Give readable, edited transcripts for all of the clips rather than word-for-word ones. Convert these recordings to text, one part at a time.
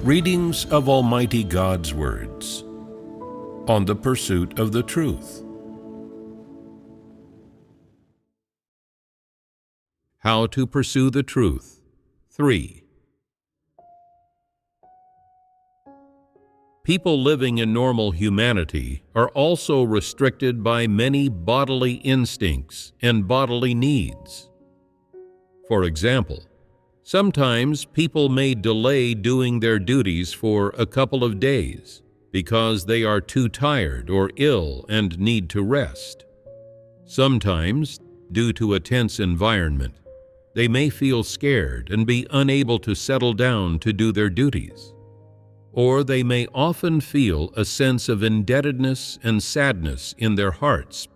Readings of Almighty God's words on the pursuit of the truth. How to pursue the truth. 3. People living in normal humanity are also restricted by many bodily instincts and bodily needs. For example, sometimes people may delay doing their duties for a couple of days because they are too tired or ill and need to rest. Sometimes, due to a tense environment, they may feel scared and be unable to settle down to do their duties. Or they may often feel a sense of indebtedness and sadness in their hearts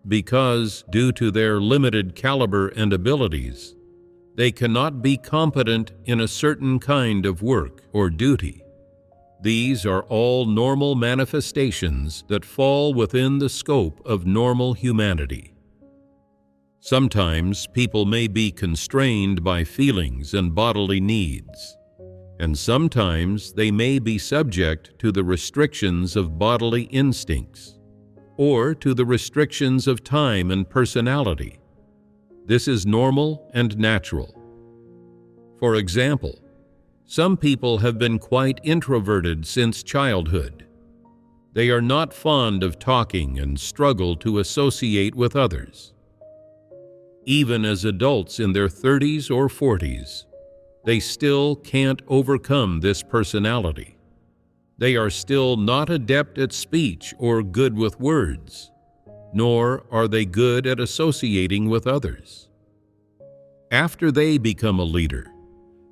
because, due to their limited caliber and abilities, they cannot be competent in a certain kind of work or duty. These are all normal manifestations that fall within the scope of normal humanity. Sometimes people may be constrained by feelings and bodily needs, and sometimes they may be subject to the restrictions of bodily instincts, or to the restrictions of time and personality. This is normal and natural. For example, some people have been quite introverted since childhood. They are not fond of talking and struggle to associate with others. Even as adults in their 30s or 40s, they still can't overcome this personality. They are still not adept at speech or good with words, nor are they good at associating with others. After they become a leader,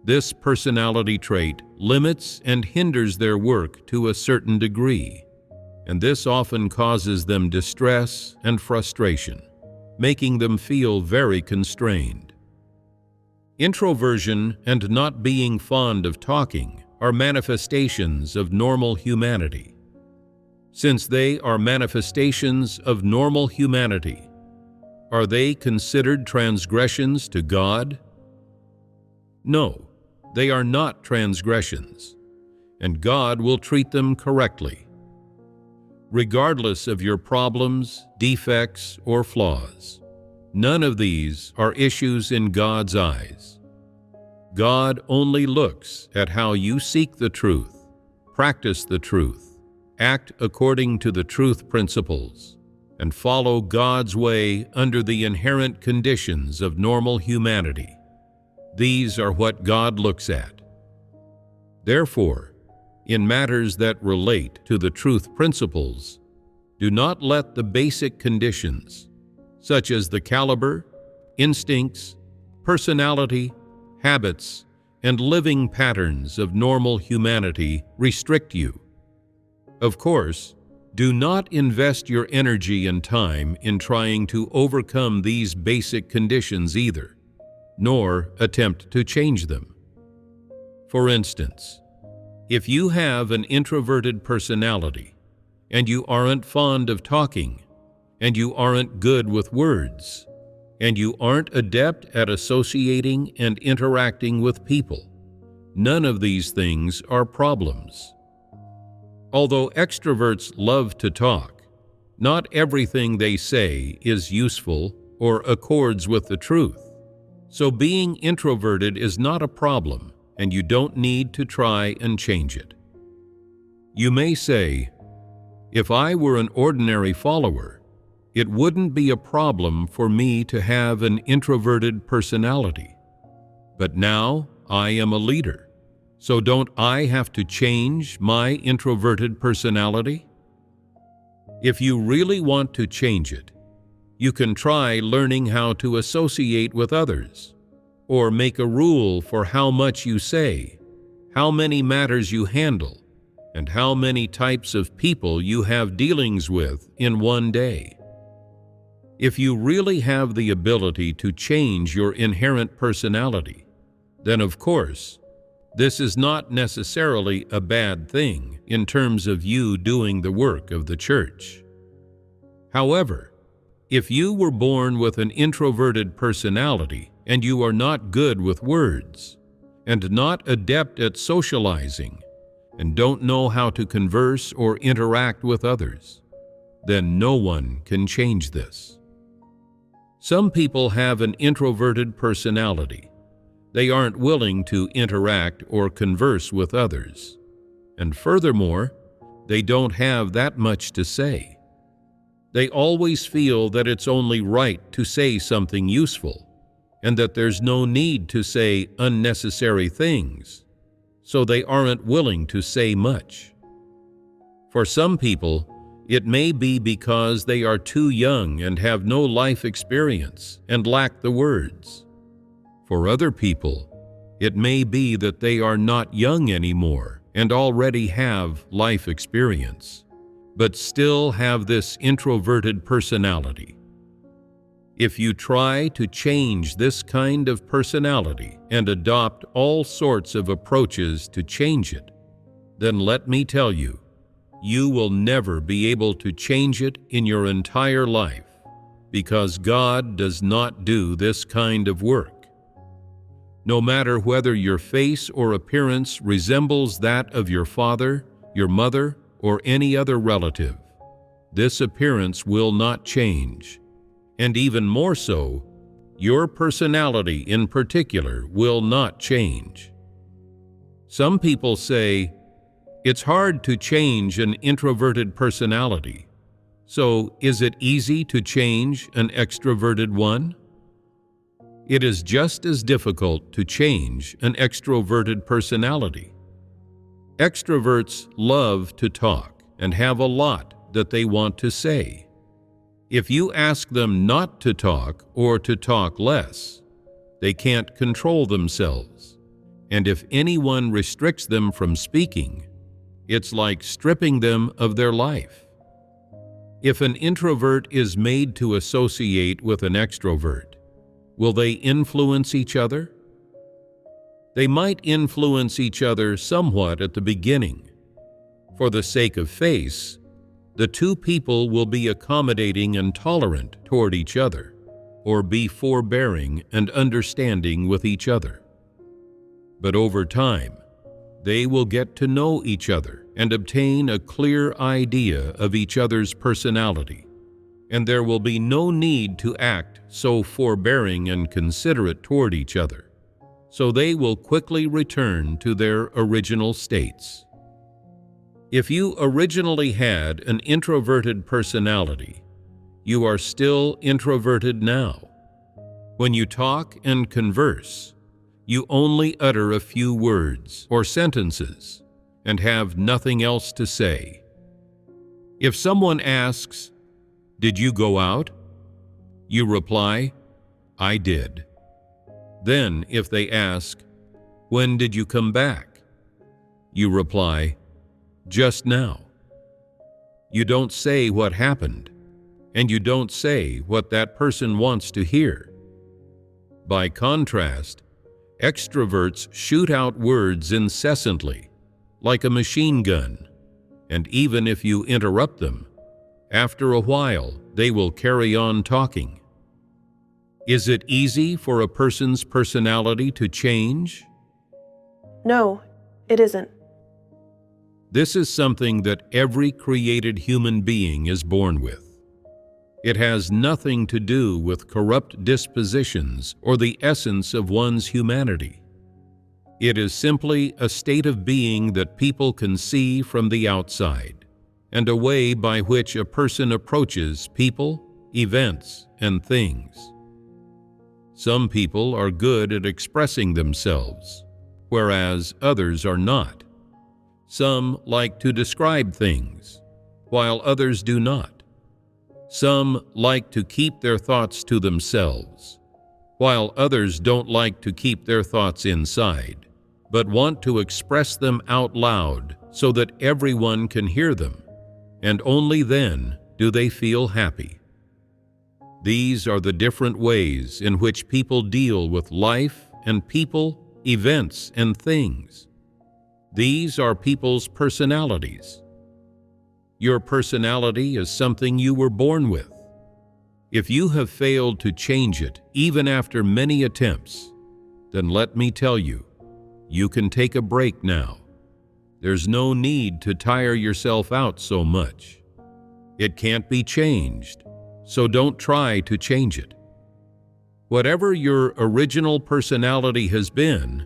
this personality trait limits and hinders their work to a certain degree, and this often causes them distress and frustration, making them feel very constrained. Introversion and not being fond of talking are manifestations of normal humanity. Since they are manifestations of normal humanity, are they considered transgressions to God? No, they are not transgressions, and God will treat them correctly. Regardless of your problems, defects, or flaws, none of these are issues in God's eyes. God only looks at how you seek the truth, practice the truth, act according to the truth principles, and follow God's way under the inherent conditions of normal humanity. These are what God looks at. Therefore, in matters that relate to the truth principles, do not let the basic conditions, such as the caliber, instincts, personality, habits, and living patterns of normal humanity restrict you. Of course, do not invest your energy and time in trying to overcome these basic conditions either, nor attempt to change them. For instance, if you have an introverted personality, and you aren't fond of talking, and you aren't good with words, and you aren't adept at associating and interacting with people, none of these things are problems. Although extroverts love to talk, not everything they say is useful or accords with the truth. So being introverted is not a problem, and you don't need to try and change it. You may say, if I were an ordinary follower, it wouldn't be a problem for me to have an introverted personality. But now I am a leader. So don't I have to change my introverted personality? If you really want to change it, you can try learning how to associate with others, or make a rule for how much you say, how many matters you handle, and how many types of people you have dealings with in one day. If you really have the ability to change your inherent personality, then of course, this is not necessarily a bad thing in terms of you doing the work of the church. However, if you were born with an introverted personality and you are not good with words, and not adept at socializing, and don't know how to converse or interact with others, then no one can change this. Some people have an introverted personality. They aren't willing to interact or converse with others. And furthermore, they don't have that much to say. They always feel that it's only right to say something useful, and that there's no need to say unnecessary things, so they aren't willing to say much. For some people, it may be because they are too young and have no life experience and lack the words. For other people, it may be that they are not young anymore and already have life experience, but still have this introverted personality. If you try to change this kind of personality and adopt all sorts of approaches to change it, then let me tell you, you will never be able to change it in your entire life, because God does not do this kind of work. No matter whether your face or appearance resembles that of your father, your mother, or any other relative, this appearance will not change. And even more so, your personality in particular will not change. Some people say, it's hard to change an introverted personality. So, is it easy to change an extroverted one? It is just as difficult to change an extroverted personality. Extroverts love to talk and have a lot that they want to say. If you ask them not to talk or to talk less, they can't control themselves. And if anyone restricts them from speaking, it's like stripping them of their life. If an introvert is made to associate with an extrovert, will they influence each other? They might influence each other somewhat at the beginning. For the sake of face, the two people will be accommodating and tolerant toward each other, or be forbearing and understanding with each other. But over time, they will get to know each other and obtain a clear idea of each other's personality, and there will be no need to act so forbearing and considerate toward each other, so they will quickly return to their original states. If you originally had an introverted personality, you are still introverted now. When you talk and converse, you only utter a few words or sentences and have nothing else to say. If someone asks, "Did you go out?" you reply, "I did." Then, if they ask, "When did you come back?" you reply, "Just now." You don't say what happened, and you don't say what that person wants to hear. By contrast, extroverts shoot out words incessantly, like a machine gun, and even if you interrupt them, after a while they will carry on talking. Is it easy for a person's personality to change? No, it isn't. This is something that every created human being is born with. It has nothing to do with corrupt dispositions or the essence of one's humanity. It is simply a state of being that people can see from the outside, and a way by which a person approaches people, events, and things. Some people are good at expressing themselves, whereas others are not. Some like to describe things, while others do not. Some like to keep their thoughts to themselves, while others don't like to keep their thoughts inside, but want to express them out loud so that everyone can hear them, and only then do they feel happy. These are the different ways in which people deal with life and people, events, and things. These are people's personalities. Your personality is something you were born with. If you have failed to change it, even after many attempts, then let me tell you, you can take a break now. There's no need to tire yourself out so much. It can't be changed, so don't try to change it. Whatever your original personality has been,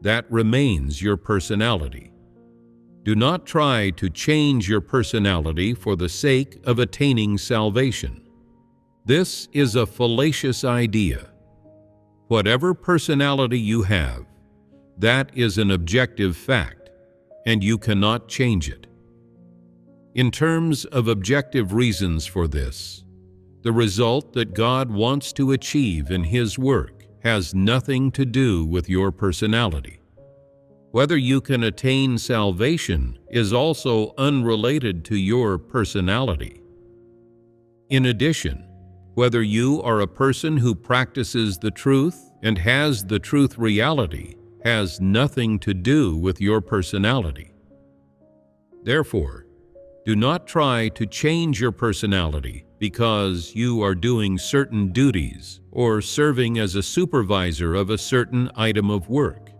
that remains your personality. Do not try to change your personality for the sake of attaining salvation. This is a fallacious idea. Whatever personality you have, that is an objective fact, and you cannot change it. In terms of objective reasons for this, the result that God wants to achieve in His work has nothing to do with your personality. Whether you can attain salvation is also unrelated to your personality. In addition, whether you are a person who practices the truth and has the truth reality has nothing to do with your personality. Therefore, do not try to change your personality because you are doing certain duties or serving as a supervisor of a certain item of work.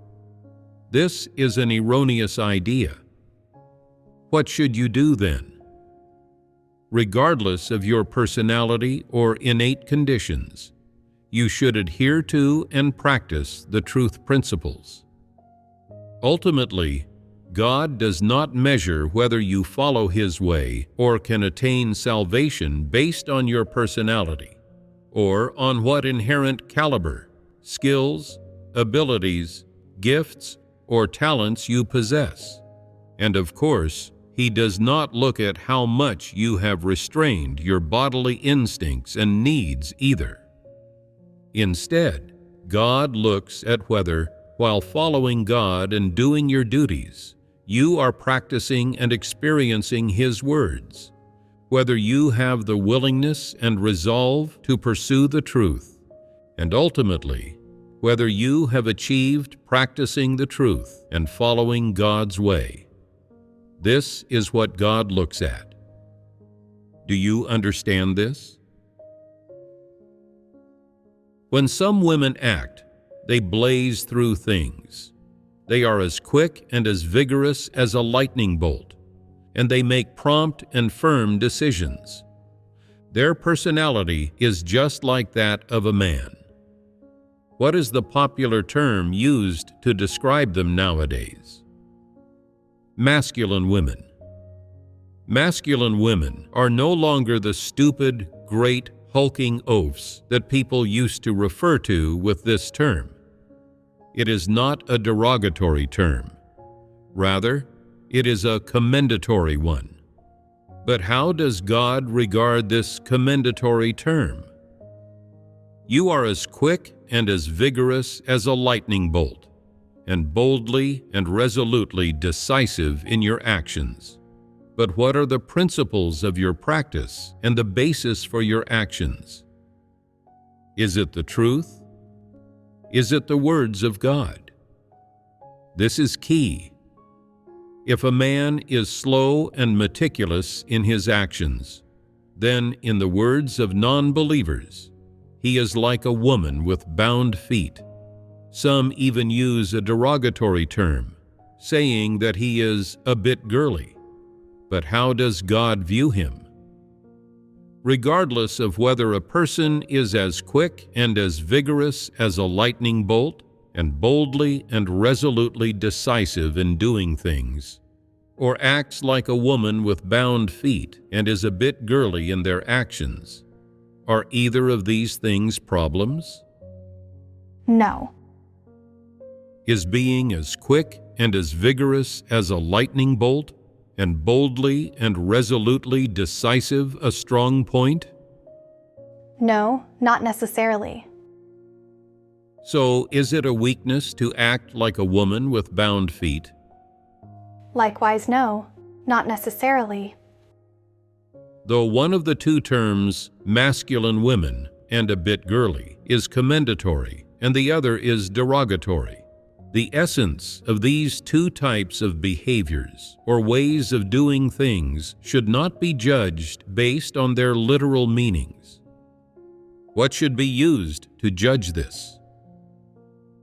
This is an erroneous idea. What should you do then? Regardless of your personality or innate conditions, you should adhere to and practice the truth principles. Ultimately, God does not measure whether you follow His way or can attain salvation based on your personality, or on what inherent caliber, skills, abilities, gifts, or talents you possess. And of course, He does not look at how much you have restrained your bodily instincts and needs either. Instead, God looks at whether, while following God and doing your duties, you are practicing and experiencing His words, whether you have the willingness and resolve to pursue the truth, and ultimately, whether you have achieved practicing the truth and following God's way. This is what God looks at. Do you understand this? When some women act, they blaze through things. They are as quick and as vigorous as a lightning bolt, and they make prompt and firm decisions. Their personality is just like that of a man. What is the popular term used to describe them nowadays? Masculine women. Masculine women are no longer the stupid, great, hulking oafs that people used to refer to with this term. It is not a derogatory term. Rather, it is a commendatory one. But how does God regard this commendatory term? You are as quick and as vigorous as a lightning bolt, and boldly and resolutely decisive in your actions. But what are the principles of your practice and the basis for your actions? Is it the truth? Is it the words of God? This is key. If a man is slow and meticulous in his actions, then, in the words of non-believers, he is like a woman with bound feet. Some even use a derogatory term, saying that he is a bit girly. But how does God view him? Regardless of whether a person is as quick and as vigorous as a lightning bolt, and boldly and resolutely decisive in doing things, or acts like a woman with bound feet and is a bit girly in their actions, are either of these things problems? No. Is being as quick and as vigorous as a lightning bolt and boldly and resolutely decisive a strong point? No, not necessarily. So, is it a weakness to act like a woman with bound feet? Likewise, no, not necessarily. Though one of the two terms, masculine women and a bit girly, is commendatory, and the other is derogatory, the essence of these two types of behaviors or ways of doing things should not be judged based on their literal meanings. What should be used to judge this?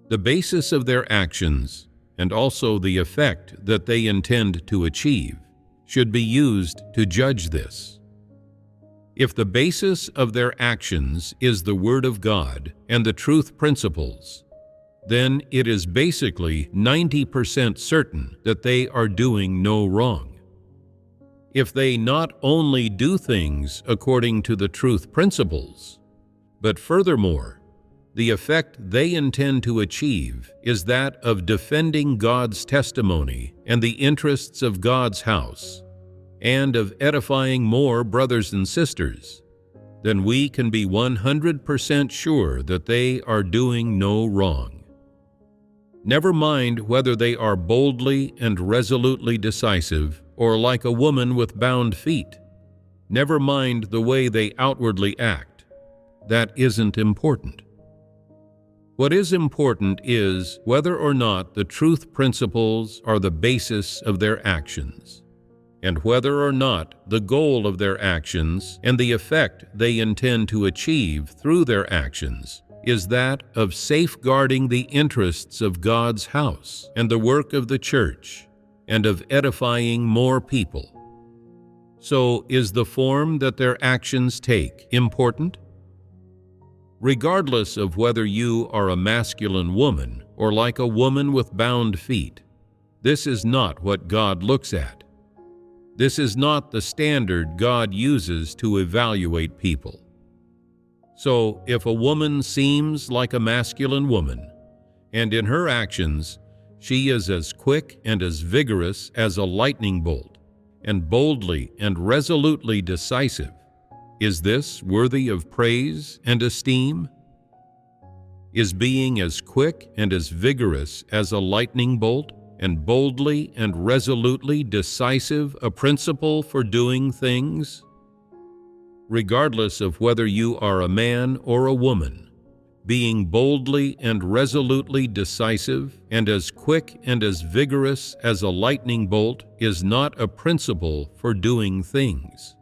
The basis of their actions and also the effect that they intend to achieve, should be used to judge this. If the basis of their actions is the Word of God and the truth principles, then it is basically 90% certain that they are doing no wrong. If they not only do things according to the truth principles, but furthermore, the effect they intend to achieve is that of defending God's testimony and the interests of God's house, and of edifying more brothers and sisters, then we can be 100% sure that they are doing no wrong. Never mind whether they are boldly and resolutely decisive or like a woman with bound feet. Never mind the way they outwardly act. That isn't important. What is important is whether or not the truth principles are the basis of their actions, and whether or not the goal of their actions and the effect they intend to achieve through their actions is that of safeguarding the interests of God's house and the work of the church, and of edifying more people. So, is the form that their actions take important? Regardless of whether you are a masculine woman or like a woman with bound feet, this is not what God looks at. This is not the standard God uses to evaluate people. So, if a woman seems like a masculine woman, and in her actions she is as quick and as vigorous as a lightning bolt, and boldly and resolutely decisive, is this worthy of praise and esteem? Is being as quick and as vigorous as a lightning bolt, and boldly and resolutely decisive a principle for doing things? Regardless of whether you are a man or a woman, being boldly and resolutely decisive and as quick and as vigorous as a lightning bolt is not a principle for doing things.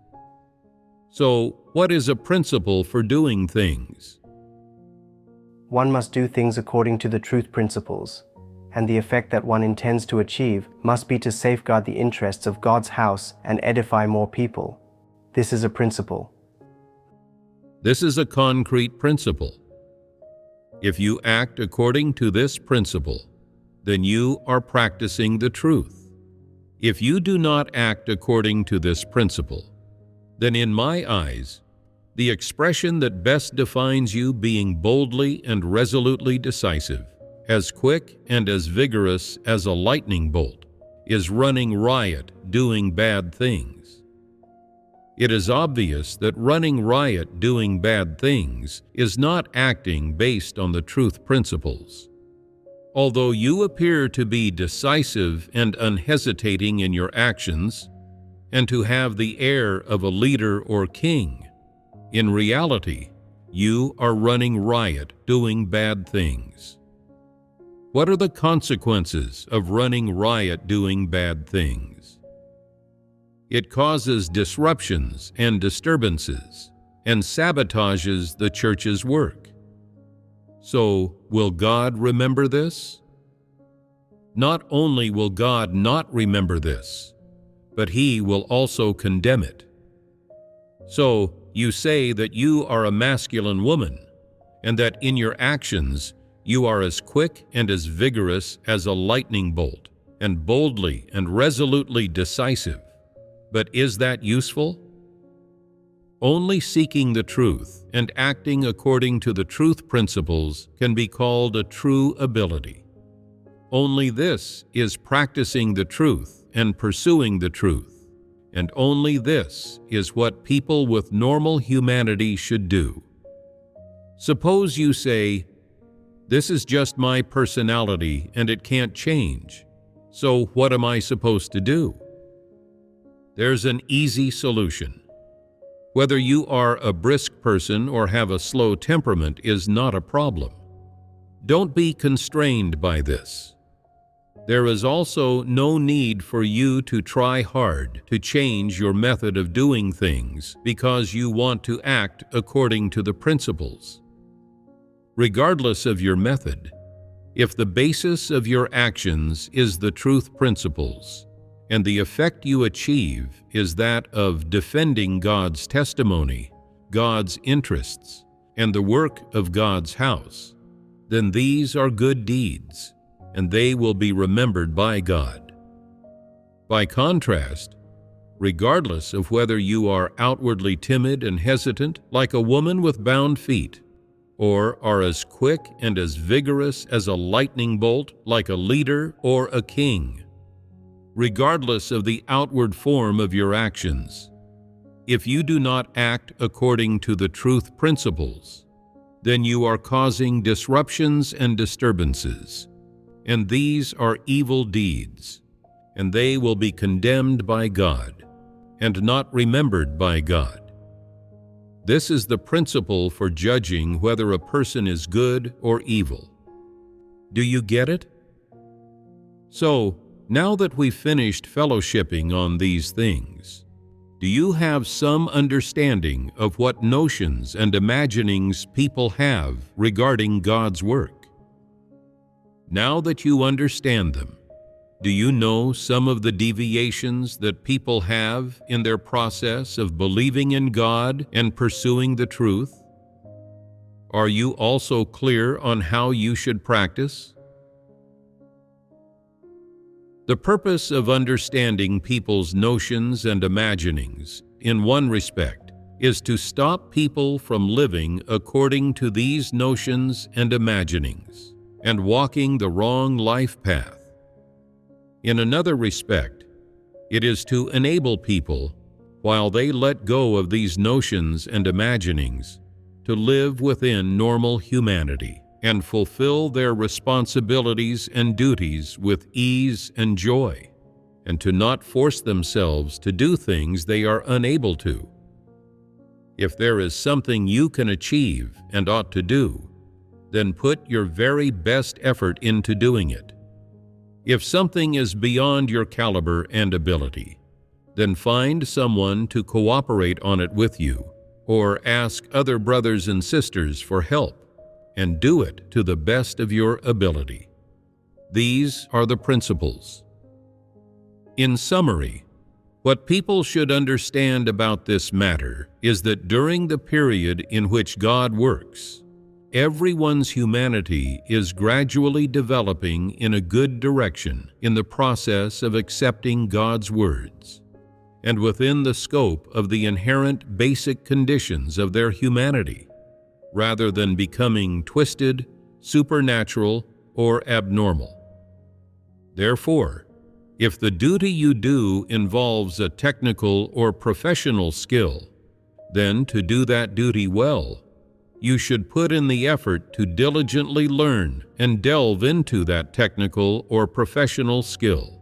So, what is a principle for doing things? One must do things according to the truth principles, and the effect that one intends to achieve must be to safeguard the interests of God's house and edify more people. This is a principle. This is a concrete principle. If you act according to this principle, then you are practicing the truth. If you do not act according to this principle, then in my eyes, the expression that best defines you being boldly and resolutely decisive, as quick and as vigorous as a lightning bolt, is running riot, doing bad things. It is obvious that running riot, doing bad things, is not acting based on the truth principles. Although you appear to be decisive and unhesitating in your actions, and to have the air of a leader or king, in reality, you are running riot, doing bad things. What are the consequences of running riot, doing bad things? It causes disruptions and disturbances and sabotages the church's work. So, will God remember this? Not only will God not remember this, but He will also condemn it. So, you say that you are a masculine woman, and that in your actions you are as quick and as vigorous as a lightning bolt, and boldly and resolutely decisive. But is that useful? Only seeking the truth and acting according to the truth principles can be called a true ability. Only this is practicing the truth and pursuing the truth, and only this is what people with normal humanity should do. Suppose you say, "This is just my personality and it can't change, so what am I supposed to do?" There's an easy solution. Whether you are a brisk person or have a slow temperament is not a problem. Don't be constrained by this. There is also no need for you to try hard to change your method of doing things because you want to act according to the principles. Regardless of your method, If the basis of your actions is the truth principles, and the effect you achieve is that of defending God's testimony, God's interests, and the work of God's house, then these are good deeds, and they will be remembered by God. By contrast, regardless of whether you are outwardly timid and hesitant like a woman with bound feet, or are as quick and as vigorous as a lightning bolt like a leader or a king, regardless of the outward form of your actions, if you do not act according to the truth principles, then you are causing disruptions and disturbances, and these are evil deeds, and they will be condemned by God, and not remembered by God. This is the principle for judging whether a person is good or evil. Do you get it? So, now that we've finished fellowshipping on these things, do you have some understanding of what notions and imaginings people have regarding God's work? Now that you understand them, do you know some of the deviations that people have in their process of believing in God and pursuing the truth? Are you also clear on how you should practice? The purpose of understanding people's notions and imaginings, in one respect, is to stop people from living according to these notions and imaginings and walking the wrong life path. In another respect, it is to enable people, while they let go of these notions and imaginings, to live within normal humanity and fulfill their responsibilities and duties with ease and joy, and to not force themselves to do things they are unable to. If there is something you can achieve and ought to do, then put your very best effort into doing it. If something is beyond your caliber and ability, then find someone to cooperate on it with you, or ask other brothers and sisters for help, and do it to the best of your ability. These are the principles. In summary, what people should understand about this matter is that during the period in which God works, everyone's humanity is gradually developing in a good direction in the process of accepting God's words, and within the scope of the inherent basic conditions of their humanity, rather than becoming twisted, supernatural, or abnormal. Therefore, if the duty you do involves a technical or professional skill, then to do that duty well, you should put in the effort to diligently learn and delve into that technical or professional skill.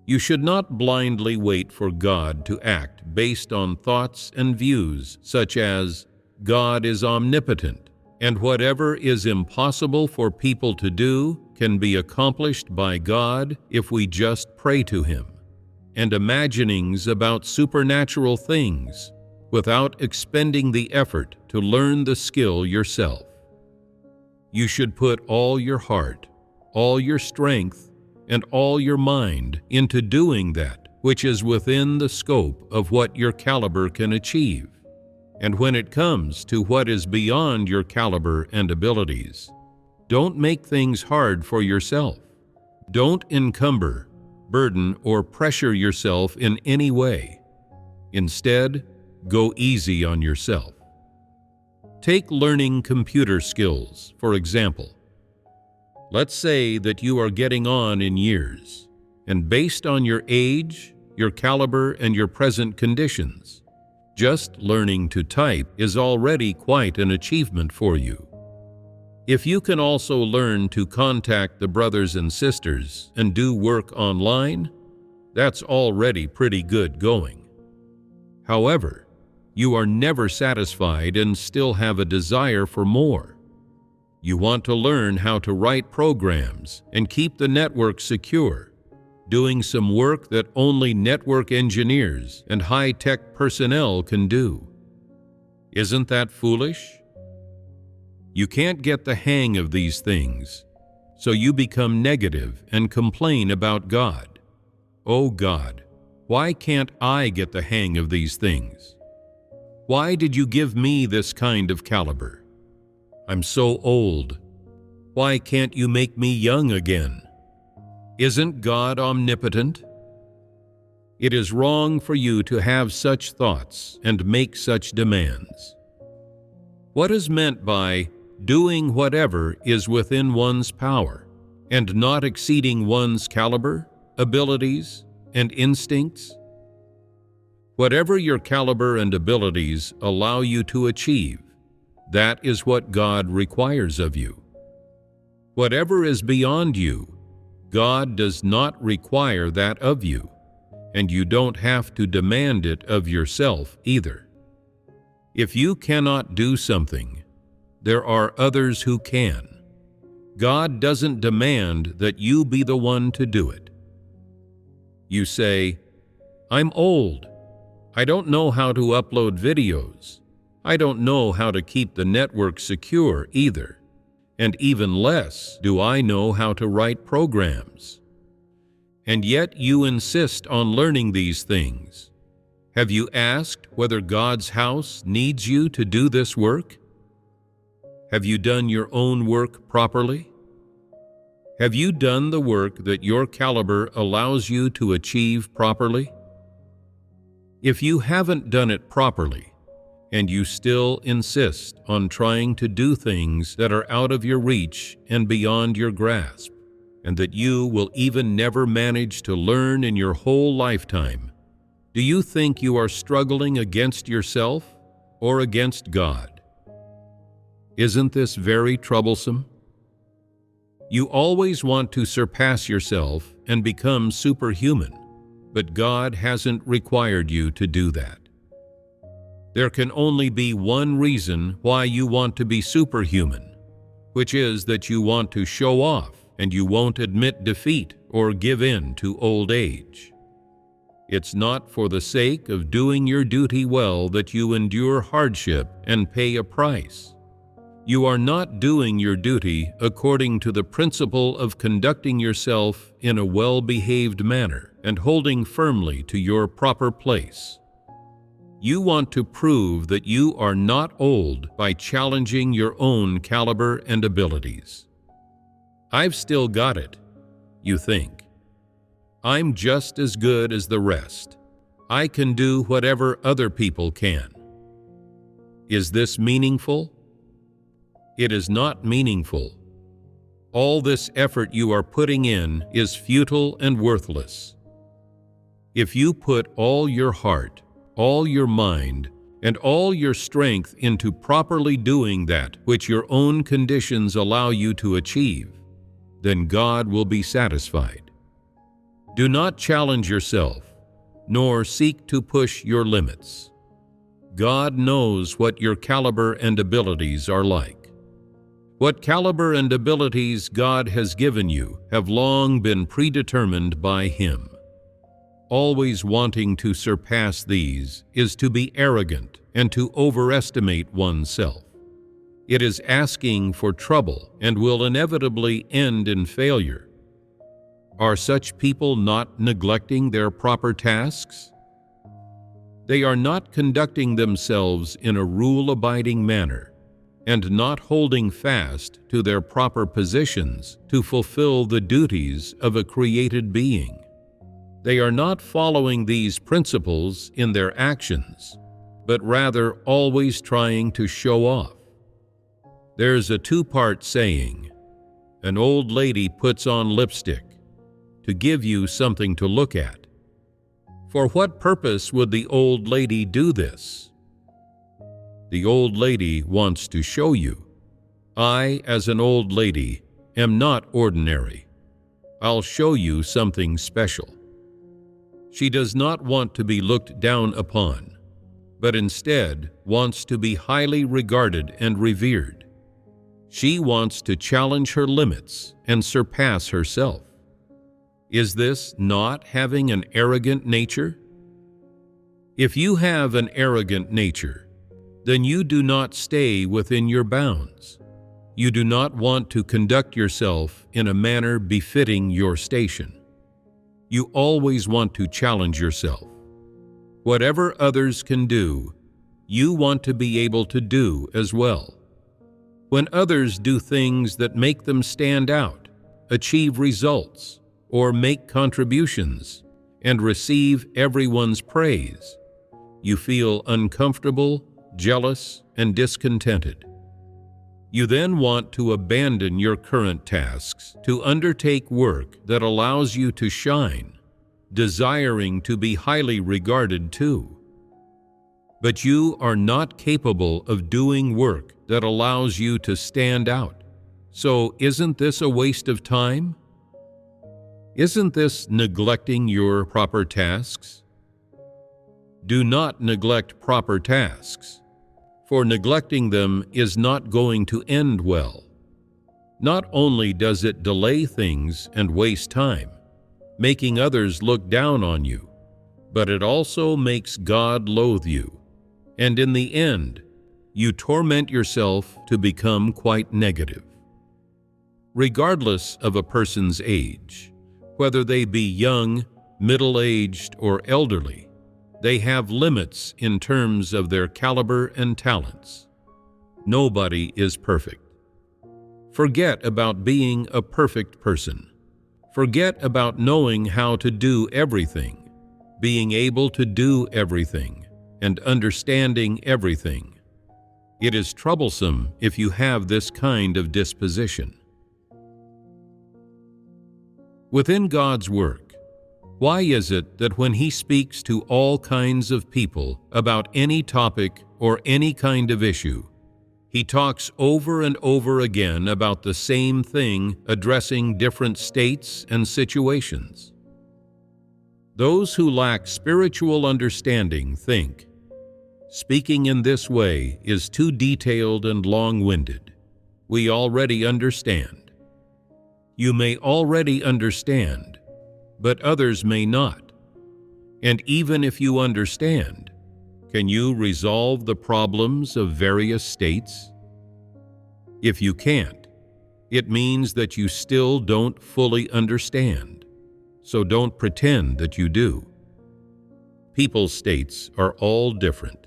You should not blindly wait for God to act based on thoughts and views such as, God is omnipotent, and whatever is impossible for people to do can be accomplished by God if we just pray to Him, and imaginings about supernatural things without expending the effort to learn the skill yourself. You should put all your heart, all your strength, and all your mind into doing that which is within the scope of what your caliber can achieve. And when it comes to what is beyond your caliber and abilities, don't make things hard for yourself. Don't encumber, burden, or pressure yourself in any way. Instead, go easy on yourself. Take learning computer skills, for example. Let's say that you are getting on in years, and based on your age, your caliber, and your present conditions, just learning to type is already quite an achievement for you. If you can also learn to contact the brothers and sisters and do work online, that's already pretty good going. However, you are never satisfied and still have a desire for more. You want to learn how to write programs and keep the network secure, doing some work that only network engineers and high-tech personnel can do. Isn't that foolish? You can't get the hang of these things, so you become negative and complain about God. Oh God, why can't I get the hang of these things? Why did you give me this kind of caliber? I'm so old. Why can't you make me young again? Isn't God omnipotent? It is wrong for you to have such thoughts and make such demands. What is meant by doing whatever is within one's power and not exceeding one's caliber, abilities, and instincts? Whatever your caliber and abilities allow you to achieve, that is what God requires of you. Whatever is beyond you, God does not require that of you, and you don't have to demand it of yourself either. If you cannot do something, there are others who can. God doesn't demand that you be the one to do it. You say, I'm old. I don't know how to upload videos. I don't know how to keep the network secure either. And even less do I know how to write programs. And yet you insist on learning these things. Have you asked whether God's house needs you to do this work? Have you done your own work properly? Have you done the work that your caliber allows you to achieve properly? If you haven't done it properly, and you still insist on trying to do things that are out of your reach and beyond your grasp, and that you will even never manage to learn in your whole lifetime, do you think you are struggling against yourself or against God? Isn't this very troublesome? You always want to surpass yourself and become superhuman, but God hasn't required you to do that. There can only be one reason why you want to be superhuman, which is that you want to show off and you won't admit defeat or give in to old age. It's not for the sake of doing your duty well that you endure hardship and pay a price. You are not doing your duty according to the principle of conducting yourself in a well-behaved manner and holding firmly to your proper place. You want to prove that you are not old by challenging your own caliber and abilities. I've still got it, you think. I'm just as good as the rest. I can do whatever other people can. Is this meaningful? It is not meaningful. All this effort you are putting in is futile and worthless. If you put all your heart, all your mind, and all your strength into properly doing that which your own conditions allow you to achieve, then God will be satisfied. Do not challenge yourself, nor seek to push your limits. God knows what your caliber and abilities are like. What caliber and abilities God has given you have long been predetermined by Him. Always wanting to surpass these is to be arrogant and to overestimate oneself. It is asking for trouble and will inevitably end in failure. Are such people not neglecting their proper tasks? They are not conducting themselves in a rule-abiding manner and not holding fast to their proper positions to fulfill the duties of a created being. They are not following these principles in their actions, but rather always trying to show off. There's a two-part saying, an old lady puts on lipstick to give you something to look at. For what purpose would the old lady do this? The old lady wants to show you, I, as an old lady, am not ordinary. I'll show you something special. She does not want to be looked down upon, but instead wants to be highly regarded and revered. She wants to challenge her limits and surpass herself. Is this not having an arrogant nature? If you have an arrogant nature, then you do not stay within your bounds. You do not want to conduct yourself in a manner befitting your station. You always want to challenge yourself. Whatever others can do, you want to be able to do as well. When others do things that make them stand out, achieve results, or make contributions, and receive everyone's praise, you feel uncomfortable, jealous, and discontented. You then want to abandon your current tasks to undertake work that allows you to shine, desiring to be highly regarded too. But you are not capable of doing work that allows you to stand out. So isn't this a waste of time? Isn't this neglecting your proper tasks? Do not neglect proper tasks, for neglecting them is not going to end well. Not only does it delay things and waste time, making others look down on you, but it also makes God loathe you, and in the end, you torment yourself to become quite negative. Regardless of a person's age, whether they be young, middle-aged, or elderly, they have limits in terms of their caliber and talents. Nobody is perfect. Forget about being a perfect person. Forget about knowing how to do everything, being able to do everything, and understanding everything. It is troublesome if you have this kind of disposition. Within God's work, why is it that when He speaks to all kinds of people about any topic or any kind of issue, He talks over and over again about the same thing, addressing different states and situations? Those who lack spiritual understanding think, speaking in this way is too detailed and long-winded. We already understand. You may already understand, but others may not. And even if you understand, can you resolve the problems of various states? If you can't, it means that you still don't fully understand, so don't pretend that you do. People's states are all different.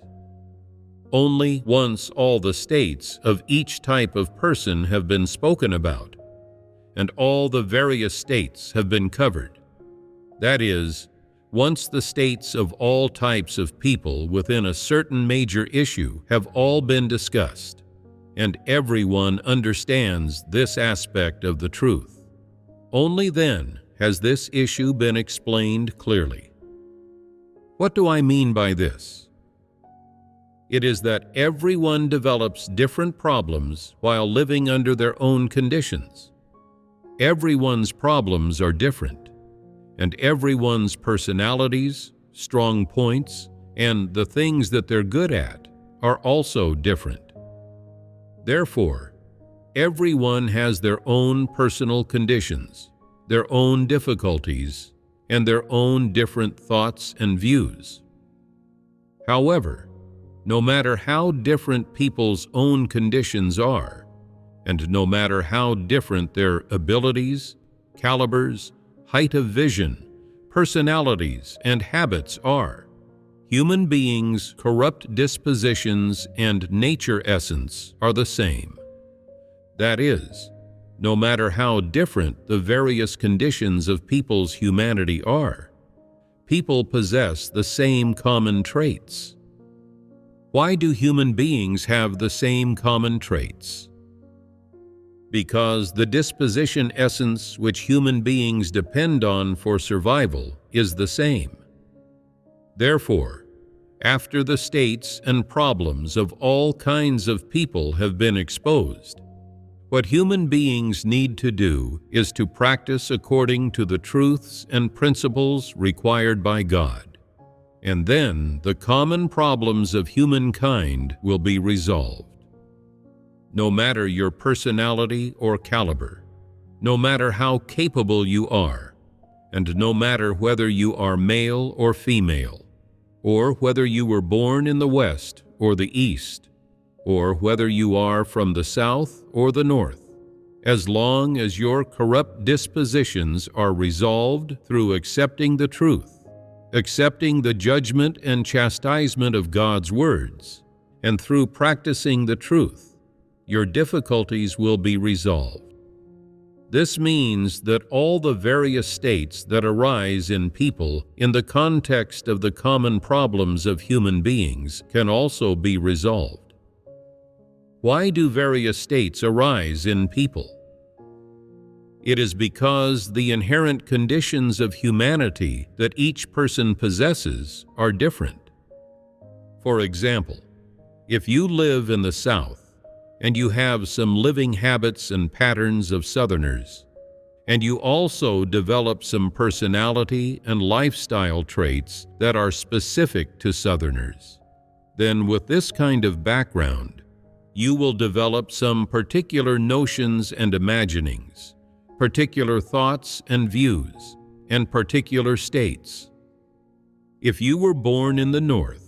Only once all the states of each type of person have been spoken about, and all the various states have been covered. That is, once the states of all types of people within a certain major issue have all been discussed, and everyone understands this aspect of the truth, only then has this issue been explained clearly. What do I mean by this? It is that everyone develops different problems while living under their own conditions. Everyone's problems are different, and everyone's personalities, strong points, and the things that they're good at are also different. Therefore, everyone has their own personal conditions, their own difficulties, and their own different thoughts and views. However, no matter how different people's own conditions are, and no matter how different their abilities, calibers, height of vision, personalities, and habits are, human beings' corrupt dispositions and nature essence are the same. That is, no matter how different the various conditions of people's humanity are, people possess the same common traits. Why do human beings have the same common traits? Because the disposition essence which human beings depend on for survival is the same. Therefore, after the states and problems of all kinds of people have been exposed, what human beings need to do is to practice according to the truths and principles required by God, and then the common problems of humankind will be resolved. No matter your personality or caliber, no matter how capable you are, and no matter whether you are male or female, or whether you were born in the West or the East, or whether you are from the south or the north, as long as your corrupt dispositions are resolved through accepting the truth, accepting the judgment and chastisement of God's words, and through practicing the truth, your difficulties will be resolved. This means that all the various states that arise in people in the context of the common problems of human beings can also be resolved. Why do various states arise in people? It is because the inherent conditions of humanity that each person possesses are different. For example, if you live in the South, and you have some living habits and patterns of Southerners, and you also develop some personality and lifestyle traits that are specific to Southerners, then with this kind of background, you will develop some particular notions and imaginings, particular thoughts and views, and particular states. If you were born in the North,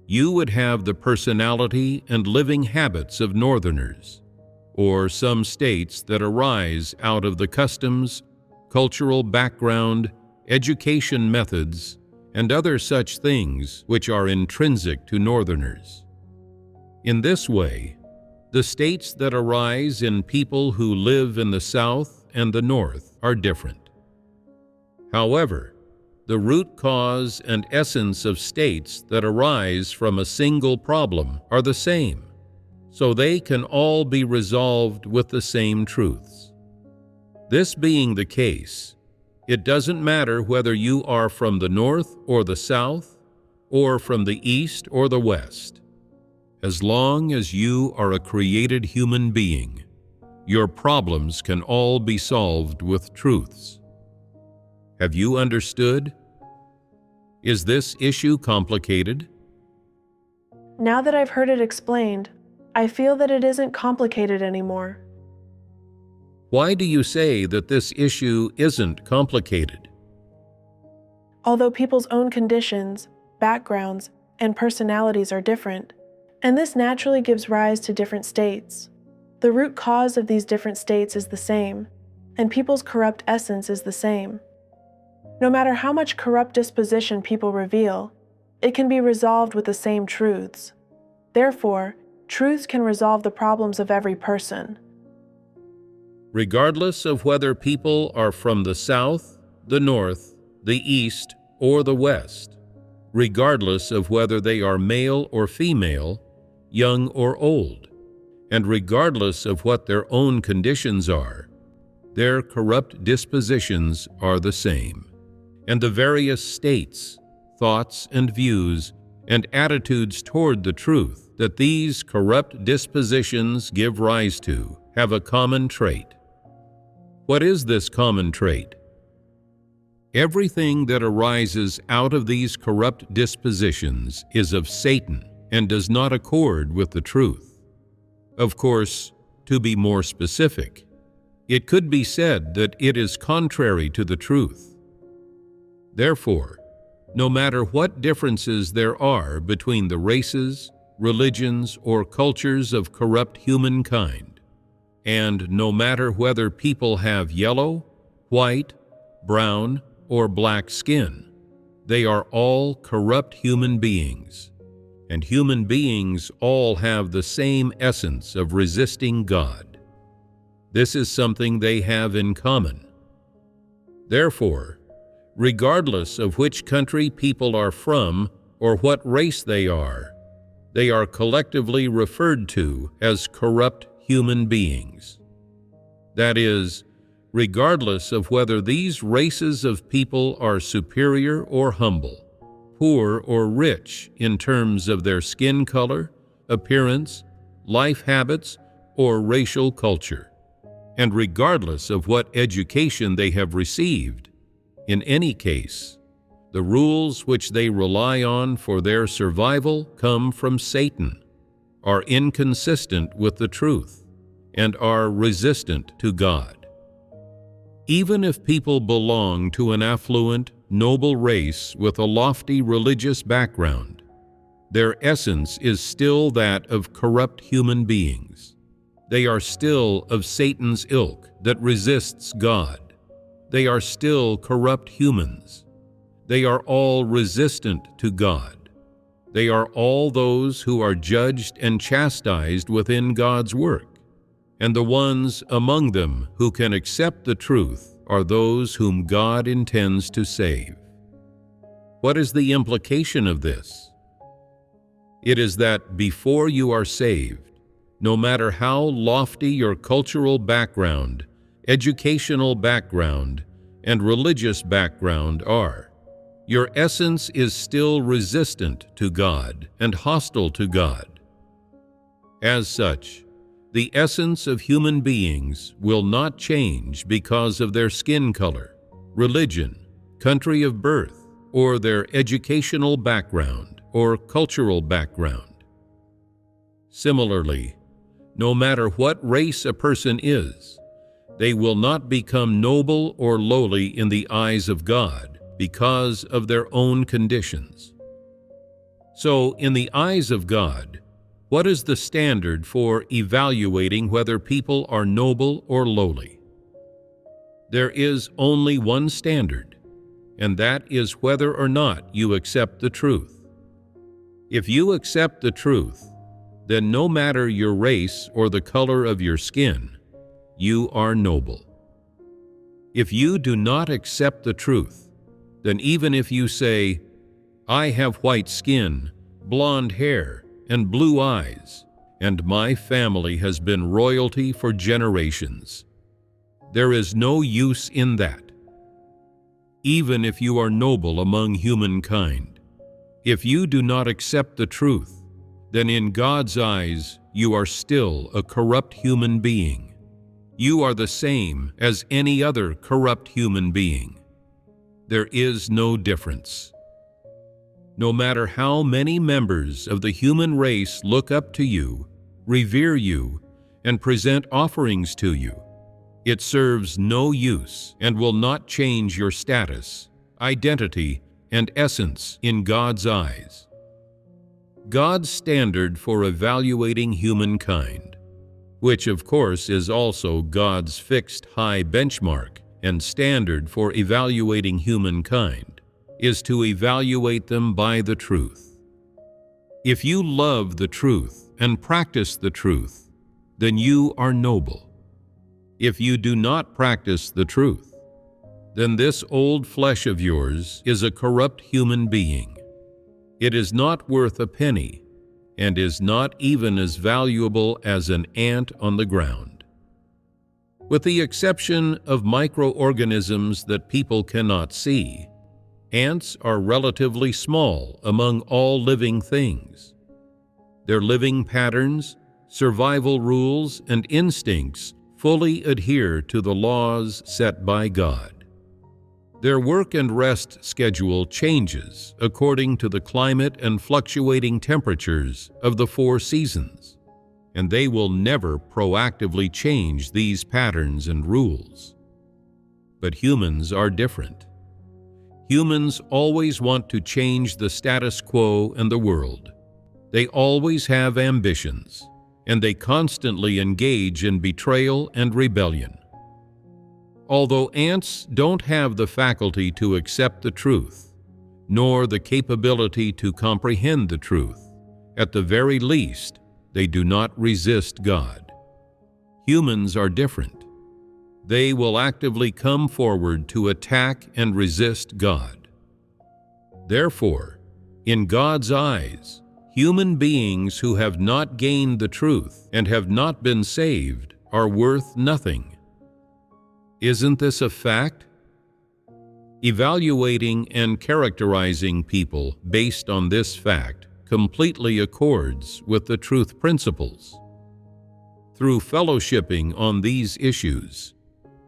you would have the personality and living habits of Northerners, or some states that arise out of the customs, cultural background, education methods, and other such things which are intrinsic to Northerners. In this way, the states that arise in people who live in the South and the North are different. However, the root cause and essence of states that arise from a single problem are the same, so they can all be resolved with the same truths. This being the case, it doesn't matter whether you are from the North or the South, or from the East or the West. As long as you are a created human being, your problems can all be solved with truths. Have you understood? Is this issue complicated? Now that I've heard it explained, I feel that it isn't complicated anymore. Why do you say that this issue isn't complicated? Although people's own conditions, backgrounds, and personalities are different, and this naturally gives rise to different states, the root cause of these different states is the same, and people's corrupt essence is the same. No matter how much corrupt disposition people reveal, it can be resolved with the same truths. Therefore, truths can resolve the problems of every person. Regardless of whether people are from the South, the North, the East, or the West, regardless of whether they are male or female, young or old, and regardless of what their own conditions are, their corrupt dispositions are the same. And the various states, thoughts and views, and attitudes toward the truth that these corrupt dispositions give rise to have a common trait. What is this common trait? Everything that arises out of these corrupt dispositions is of Satan and does not accord with the truth. Of course, to be more specific, it could be said that it is contrary to the truth. Therefore, no matter what differences there are between the races, religions, or cultures of corrupt humankind, and no matter whether people have yellow, white, brown, or black skin, they are all corrupt human beings, and human beings all have the same essence of resisting God. This is something they have in common. Therefore, regardless of which country people are from or what race they are collectively referred to as corrupt human beings. That is, regardless of whether these races of people are superior or humble, poor or rich in terms of their skin color, appearance, life habits, or racial culture, and regardless of what education they have received. In any case, the rules which they rely on for their survival come from Satan, are inconsistent with the truth, and are resistant to God. Even if people belong to an affluent, noble race with a lofty religious background, their essence is still that of corrupt human beings. They are still of Satan's ilk that resists God. They are still corrupt humans. They are all resistant to God. They are all those who are judged and chastised within God's work. And the ones among them who can accept the truth are those whom God intends to save. What is the implication of this? It is that before you are saved, no matter how lofty your cultural background, educational background, and religious background are, your essence is still resistant to God and hostile to God. As such, the essence of human beings will not change because of their skin color, religion, country of birth, or their educational background or cultural background. Similarly, no matter what race a person is, they will not become noble or lowly in the eyes of God because of their own conditions. So, in the eyes of God, what is the standard for evaluating whether people are noble or lowly? There is only one standard, and that is whether or not you accept the truth. If you accept the truth, then no matter your race or the color of your skin, you are noble. If you do not accept the truth, then even if you say, "I have white skin, blonde hair, and blue eyes, and my family has been royalty for generations," there is no use in that. Even if you are noble among humankind, if you do not accept the truth, then in God's eyes you are still a corrupt human being. You are the same as any other corrupt human being. There is no difference. No matter how many members of the human race look up to you, revere you, and present offerings to you, it serves no use and will not change your status, identity, and essence in God's eyes. God's standard for evaluating humankind, which of course is also God's fixed high benchmark and standard for evaluating humankind, is to evaluate them by the truth. If you love the truth and practice the truth, then you are noble. If you do not practice the truth, then this old flesh of yours is a corrupt human being. It is not worth a penny, and is not even as valuable as an ant on the ground. With the exception of microorganisms that people cannot see, ants are relatively small among all living things. Their living patterns, survival rules, and instincts fully adhere to the laws set by God. Their work and rest schedule changes according to the climate and fluctuating temperatures of the 4 seasons, and they will never proactively change these patterns and rules. But humans are different. Humans always want to change the status quo and the world. They always have ambitions, and they constantly engage in betrayal and rebellion. Although ants don't have the faculty to accept the truth, nor the capability to comprehend the truth, at the very least, they do not resist God. Humans are different. They will actively come forward to attack and resist God. Therefore, in God's eyes, human beings who have not gained the truth and have not been saved are worth nothing. Isn't this a fact? Evaluating and characterizing people based on this fact completely accords with the truth principles. Through fellowshipping on these issues,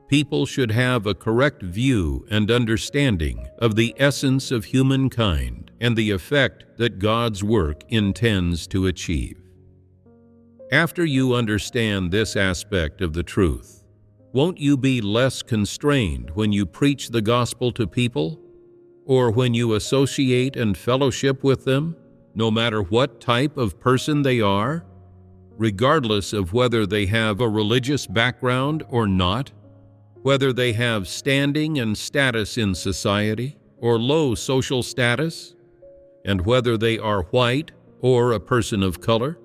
people should have a correct view and understanding of the essence of humankind and the effect that God's work intends to achieve. After you understand this aspect of the truth, won't you be less constrained when you preach the gospel to people, or when you associate and fellowship with them, no matter what type of person they are, regardless of whether they have a religious background or not, whether they have standing and status in society or low social status, and whether they are white or a person of color?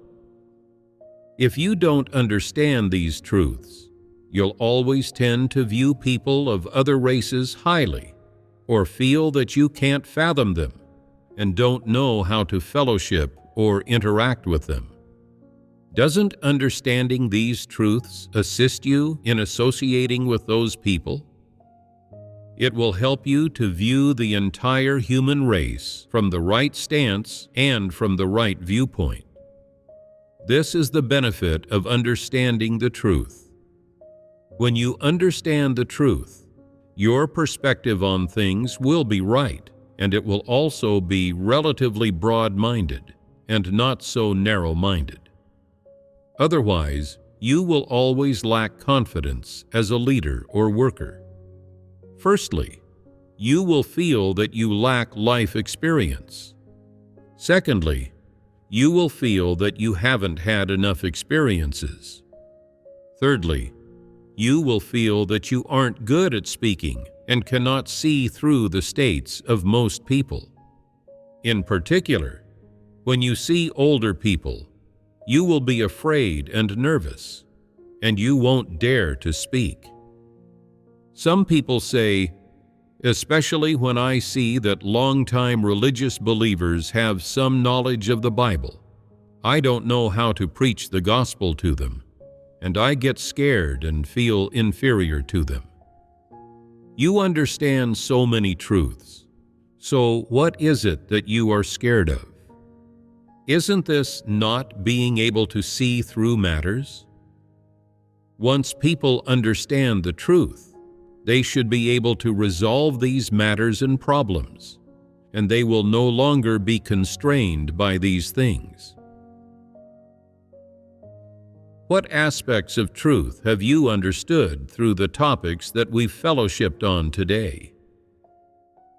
If you don't understand these truths, you'll always tend to view people of other races highly, or feel that you can't fathom them and don't know how to fellowship or interact with them. Doesn't understanding these truths assist you in associating with those people? It will help you to view the entire human race from the right stance and from the right viewpoint. This is the benefit of understanding the truth. When you understand the truth, your perspective on things will be right, and it will also be relatively broad-minded and not so narrow-minded. Otherwise, you will always lack confidence as a leader or worker. Firstly, you will feel that you lack life experience. Secondly, you will feel that you haven't had enough experiences. Thirdly, you will feel that you aren't good at speaking and cannot see through the states of most people. In particular, when you see older people, you will be afraid and nervous, and you won't dare to speak. Some people say, especially when I see that long-time religious believers have some knowledge of the Bible, I don't know how to preach the gospel to them, and I get scared and feel inferior to them. You understand so many truths, so what is it that you are scared of? Isn't this not being able to see through matters? Once people understand the truth, they should be able to resolve these matters and problems, and they will no longer be constrained by these things. What aspects of truth have you understood through the topics that we've fellowshipped on today?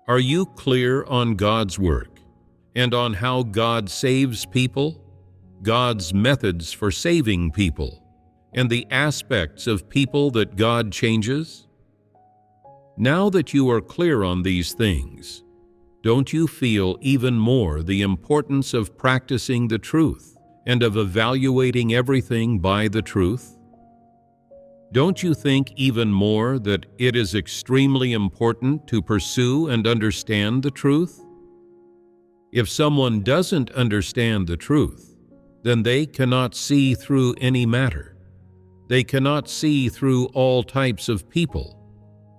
Are you clear on God's work and on how God saves people, God's methods for saving people, and the aspects of people that God changes? Now that you are clear on these things, don't you feel even more the importance of practicing the truth and of evaluating everything by the truth? Don't you think even more that it is extremely important to pursue and understand the truth? If someone doesn't understand the truth, then they cannot see through any matter. They cannot see through all types of people,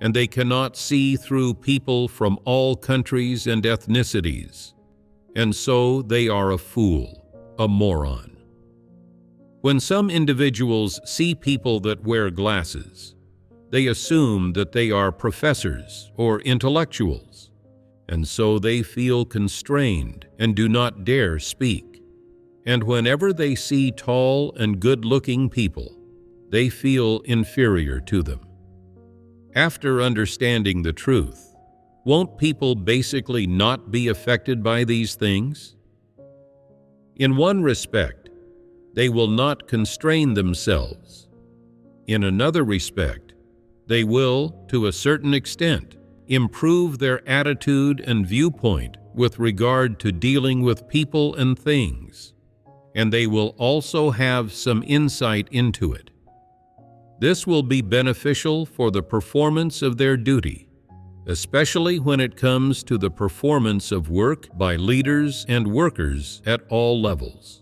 and they cannot see through people from all countries and ethnicities. And so they are a fool, a moron. When some individuals see people that wear glasses, they assume that they are professors or intellectuals, and so they feel constrained and do not dare speak. And whenever they see tall and good-looking people, they feel inferior to them. After understanding the truth, won't people basically not be affected by these things? In one respect, they will not constrain themselves. In another respect, they will, to a certain extent, improve their attitude and viewpoint with regard to dealing with people and things, and they will also have some insight into it. This will be beneficial for the performance of their duty, especially when it comes to the performance of work by leaders and workers at all levels.